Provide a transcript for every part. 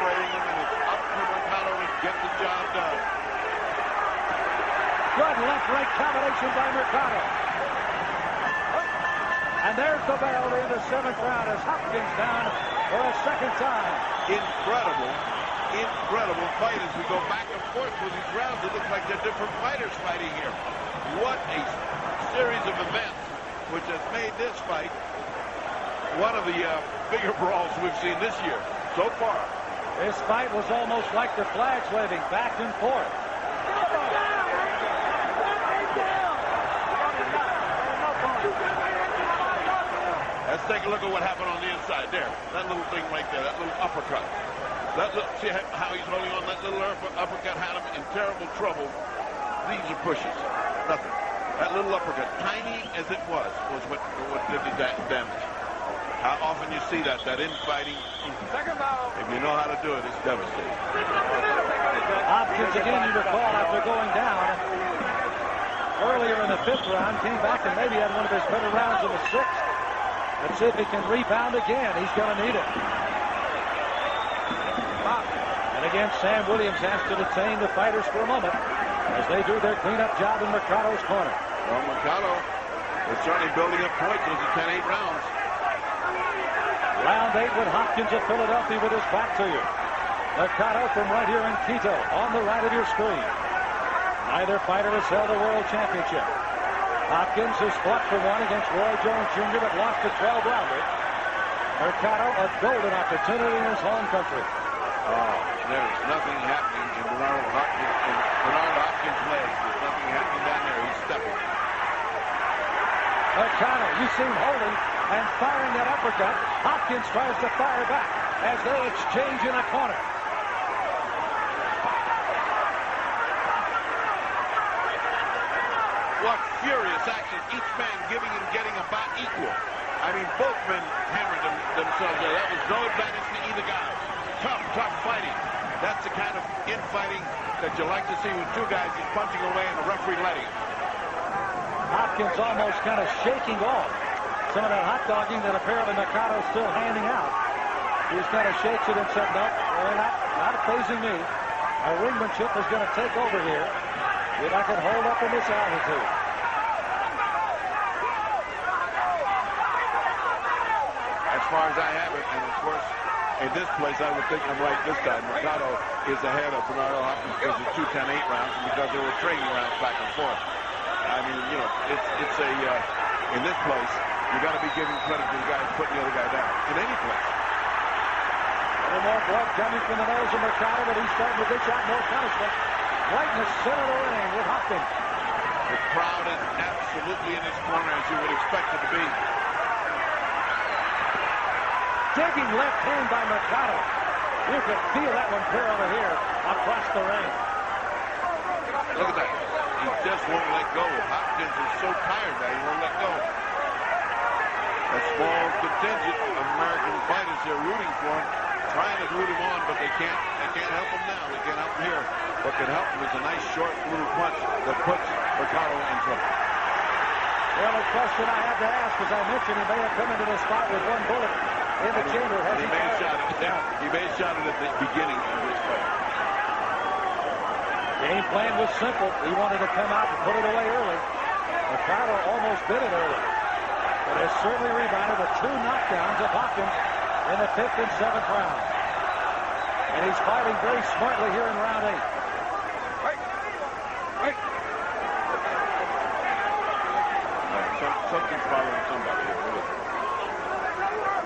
separating them, and it's up to Mercado to get the job done. Good left-right combination by Mercado. And there's the bell in the 7th round as Hopkins down for a second time. Incredible fight as we go back and forth with these rounds. It looks like they're different fighters fighting here. What a series of events which has made this fight one of the bigger brawls we've seen this year so far. This fight was almost like the flags waving back and forth. Let's take a look at what happened on the inside there. That little thing right there, that little uppercut. See how he's holding on. That little uppercut had him in terrible trouble. These are pushes. Nothing. That little uppercut, tiny as it was what did the damage. How often you see that infighting. If you know how to do it, it's devastating. Hopkins again, you recall, after going down earlier in the 5th round, came back and maybe had one of his better rounds in the 6th. Let's see if he can rebound again. He's going to need it. And again, Sam Williams has to detain the fighters for a moment as they do their cleanup job in Mercado's corner. Well, Mercado is certainly building up points. Those are 10-8 rounds. Round 8 with Hopkins of Philadelphia with his back to you. Mercado from right here in Quito on the right of your screen. Neither fighter has held a world championship. Hopkins has fought for one against Roy Jones Jr. but lost a 12-rounder. Mercado, a golden opportunity in his home country. Oh, there's nothing happening in Bernard Hopkins' legs. There's nothing happening down there. He's stepping. Mercado, you see him holding and firing that uppercut. Hopkins tries to fire back as they exchange in a corner. What furious action. Each man giving and getting about equal. I mean, both men hammered themselves there. That was no advantage to either guy. Tough fighting. That's the kind of infighting that you like to see when two guys is punching away and the referee letting it. Hopkins almost kind of shaking off some of that hot dogging that apparently Mercado's still handing out. He just kind of shakes it and said, no, they're not phasing me. Our ringmanship is going to take over here if I can hold up in this altitude. As far as I have it, and of course, in this place, I would think I'm right this time. Mercado is ahead of Bernardo Hopkins because of 2 10-8 rounds and because there were trading rounds back and forth. I mean, you know, it's a in this place, you got to be giving credit to the guy who's putting the other guy down. In any place. A little more blood coming from the nose of Mercado, but he's starting to dish out more punishment. Right in the center of the ring with Hopkins. The crowd is absolutely in his corner as you would expect it to be. Digging left hand by Mercado. You can feel that one clear over here across the ring. Look at that. He just won't let go. Hopkins is so tired that he won't let go. A small contingent of American fighters here rooting for him, trying to root him on, but they can't help him now. They can't help him here. What can help him is a nice short little punch that puts Mercado in trouble. Well, a question I had to ask, as I mentioned, he may have come into this spot with one bullet in the chamber. He may have shot it. He may have shot it at the beginning of this fight. Game plan was simple. He wanted to come out and put it away early. Mercado almost did it early. But has certainly rebounded with 2 knockdowns of Hopkins in the 5th and 7th rounds. And he's fighting very smartly here in round 8. Something's bothering somebody here.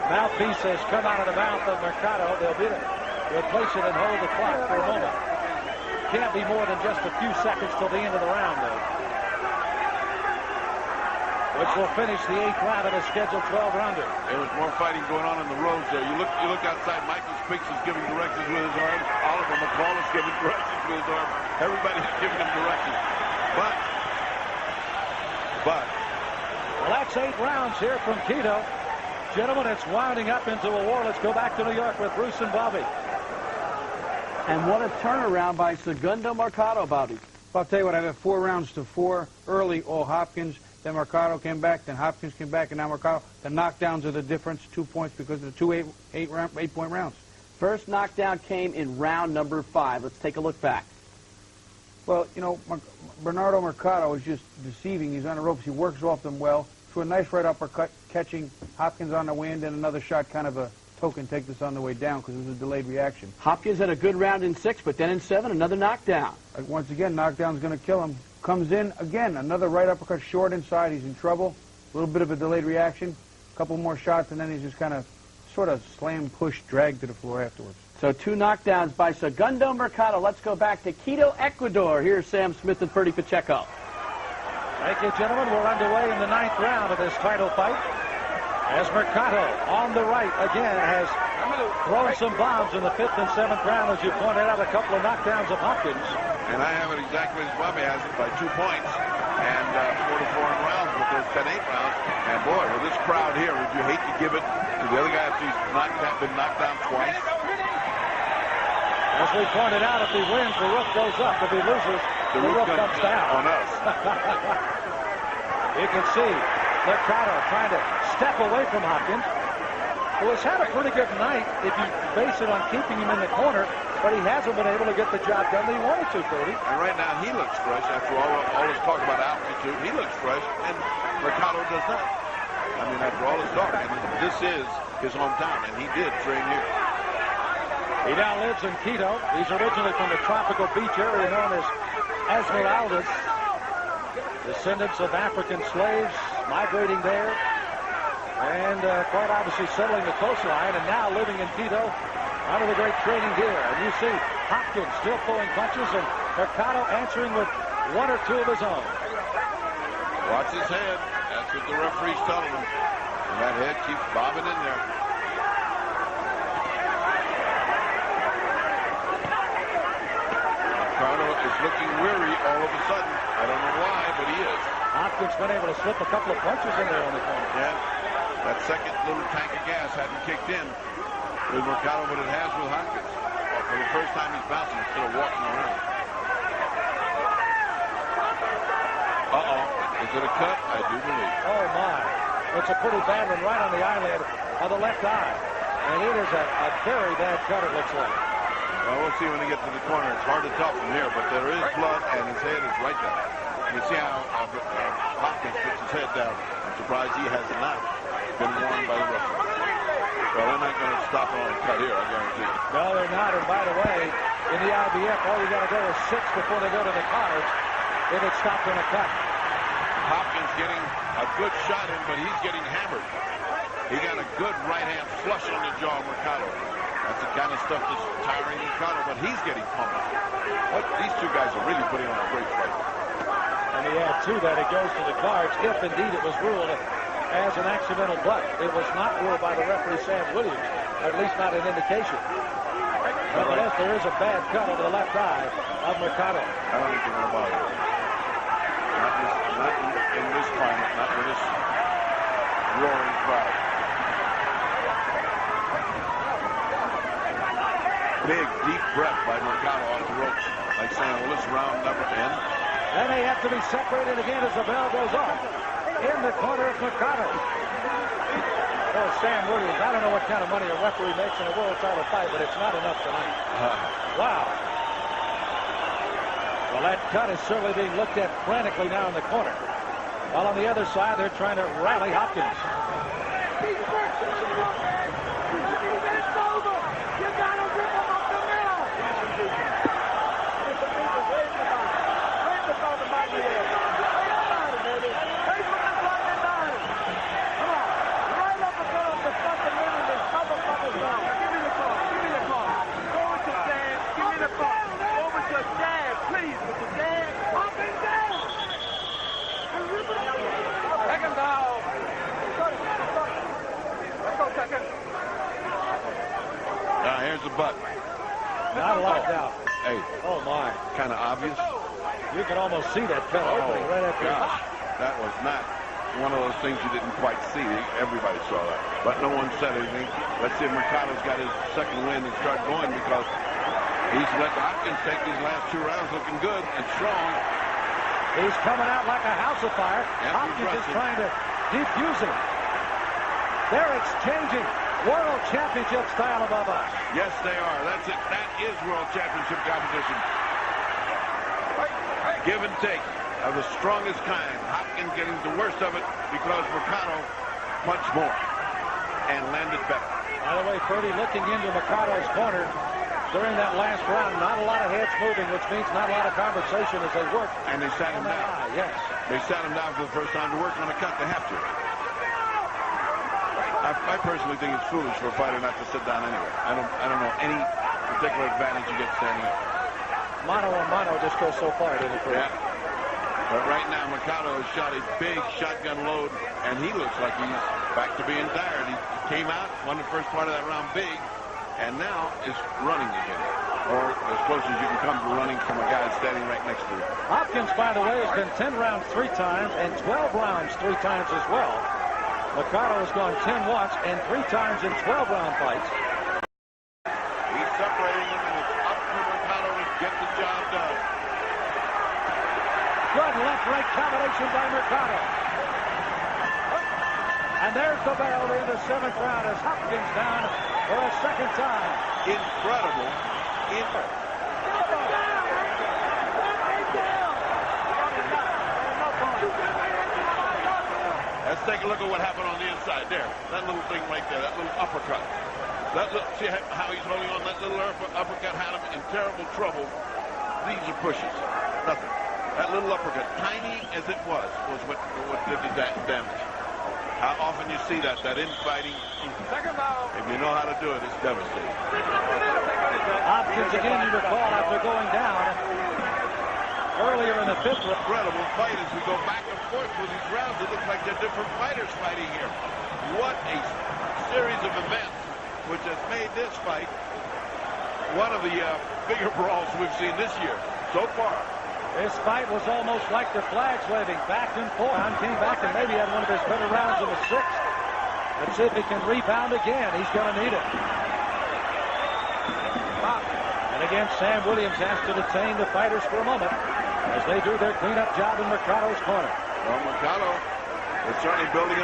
Mouthpiece has come out of the mouth of Mercado. They'll be there. Replace it and hold the clock for a moment. Can't be more than just a few seconds till the end of the round, though. Which will finish the 8th round of a scheduled 12-rounder. There was more fighting going on in the roads there. You look outside. Michael Spinks is giving directions with his arm. Oliver McCall is giving directions with his arm. Everybody's giving him directions. But. Well, that's 8 rounds here from Quito. Gentlemen, it's winding up into a war. Let's go back to New York with Bruce and Bobby. And what a turnaround by Segundo Mercado, Bobby. I'll tell you what, I have 4 rounds to 4 early, all Hopkins. Then Mercado came back, then Hopkins came back, and now Mercado. The knockdowns are the difference, 2 points because of the 2 8-point rounds. First knockdown came in round number 5. Let's take a look back. Well, you know, Bernardo Mercado is just deceiving. He's on the ropes. He works off them well. To a nice right uppercut, catching Hopkins on the way in, then another shot, kind of a token, take this on the way down because it was a delayed reaction. Hopkins had a good round in 6, but then in 7, another knockdown. Once again, knockdown's going to kill him. Comes in, again, another right uppercut, short inside. He's in trouble. A little bit of a delayed reaction. A couple more shots, and then he's just kind of sort of slam, push, drag to the floor afterwards. So 2 knockdowns by Segundo Mercado. Let's go back to Quito, Ecuador. Here's Sam Smith and Ferdy Pacheco. Thank you, gentlemen. We're underway in the 9th round of this title fight. As Mercado on the right again has thrown some bombs in the 5th and 7th round, as you pointed out, a couple of knockdowns of Hopkins. And I have it exactly as Bobby has it, by 2 points. And 4 to 4 in rounds, but there's 10-8 rounds. And boy, with this crowd here, would you hate to give it to the other guy after he's been knocked down twice? As we pointed out, if he wins, the roof goes up. If he loses, the roof comes down. On us. You can see Mercado trying to step away from Hopkins, who has had a pretty good night if you base it on keeping him in the corner, but he hasn't been able to get the job done that he wanted to, Ferdy. And right now, he looks fresh. After all this talk about altitude, he looks fresh, and Mercado does not. I mean, after all this talk, and this is his hometown, and he did train here. He now lives in Quito. He's originally from the tropical beach area known as Esmeraldas. Descendants of African slaves migrating there. And quite obviously settling the coastline and now living in Quito under the great training gear. And you see Hopkins still throwing punches and Mercado answering with 1 or 2 of his own. Watch his head. That's what the referee's telling him. And that head keeps bobbing in there. Mercado is looking weary all of a sudden. I don't know why, but he is. Hopkins been able to slip a couple of punches in there on the corner. Yeah. That second little tank of gas hadn't kicked in with Mercado, but it has with Hopkins. For the first time, he's bouncing instead of walking around. Uh-oh. Is it a cut? I do believe. Oh, my. It's a pretty bad one right on the eyelid of the left eye. And it is a very bad cut, it looks like. Well, we'll see when he gets to the corner. It's hard to tell from here, but there is blood, and his head is right there. You see how Hopkins puts his head down. I'm surprised he has not been warned by the referee. Well, they're not going to stop it on a cut here, I guarantee you. No, they're not. And by the way, in the IBF, all you got to go is 6 before they go to the cards if it's stopped on a cut. Hopkins getting a good shot in, but he's getting hammered. He got a good right hand flush on the jaw of Mercado. That's the kind of stuff that's tiring Mercado, but he's getting pummeled. These 2 guys are really putting on a great fight. And he had 2 that it goes to the cards, if indeed it was ruled as an accidental butt. It was not ruled by the referee, Sam Williams, at least not an indication. Nevertheless, there is a bad cut over the left eye of Mercado. I don't think they're going to bother him. Not in this climate, not with this roaring crowd. Big, deep breath by Mercado off the ropes, like saying, well, this round never ends. And they have to be separated again as the bell goes off in the corner of Mercado. Oh, Sam Williams, I don't know what kind of money a referee makes in a world title fight, but it's not enough tonight. Wow. Well, that cut is certainly being looked at frantically now in the corner. While on the other side, they're trying to rally Hopkins. Here's the butt. Not a lot of doubt. Hey. Oh, my. Kind of obvious. You can almost see that cut opening right after. Gosh. That was not one of those things you didn't quite see. Everybody saw that. But no one said anything. Let's see if Mercado's got his second win and start going, because he's let Hopkins take these last 2 rounds looking good and strong. He's coming out like a house of fire. Yeah, Hopkins is trying to defuse him. They're exchanging World Championship style above us. Yes, they are. That's it. That is World Championship competition. Give and take of the strongest kind. Hopkins getting the worst of it because Mercado punched more and landed better. By the way, Purdy looking into Mercado's corner during that last round. Not a lot of heads moving, which means not a lot of conversation as they work. And they sat him down. Yes. They sat him down for the first time to work on a cut. They have to. I personally think it's foolish for a fighter not to sit down anyway. I don't know any particular advantage you get standing up. Mano a mano just goes so far, didn't it? Yeah. But right now, Mercado has shot a big shotgun load, and he looks like he's back to being tired. He came out, won the first part of that round big, and now is running again. Or as close as you can come to running from a guy standing right next to him. Hopkins, by the way, has been 10 rounds 3 times and 12 rounds 3 times as well. Mercado has gone 10 once and 3 times in 12-round fights. He's separating them, and it's up to Mercado to get the job done. Good left-right combination by Mercado. And there's the bell in the 7th round as Hopkins down for a second time. Incredible. Let's take a look at what happened on the inside there. That little thing right there, that little uppercut. See how he's holding on. That little uppercut had him in terrible trouble. These are pushes. Nothing. That little uppercut, tiny as it was what did the damage. How often you see that infighting. If you know how to do it, it's devastating. Hopkins again, you recall, after going down earlier in the 5th round. Incredible fight as we go back and forth with these rounds. It looks like they're different fighters fighting here. What a series of events which has made this fight one of the bigger brawls we've seen this year so far. This fight was almost like the flags waving back and forth. Came back and maybe had one of his better rounds in the 6th. Let's see if he can rebound again. He's going to need it. And again, Sam Williams has to detain the fighters for a moment as they do their cleanup job in Mercado's corner. Well, Mercado is certainly building up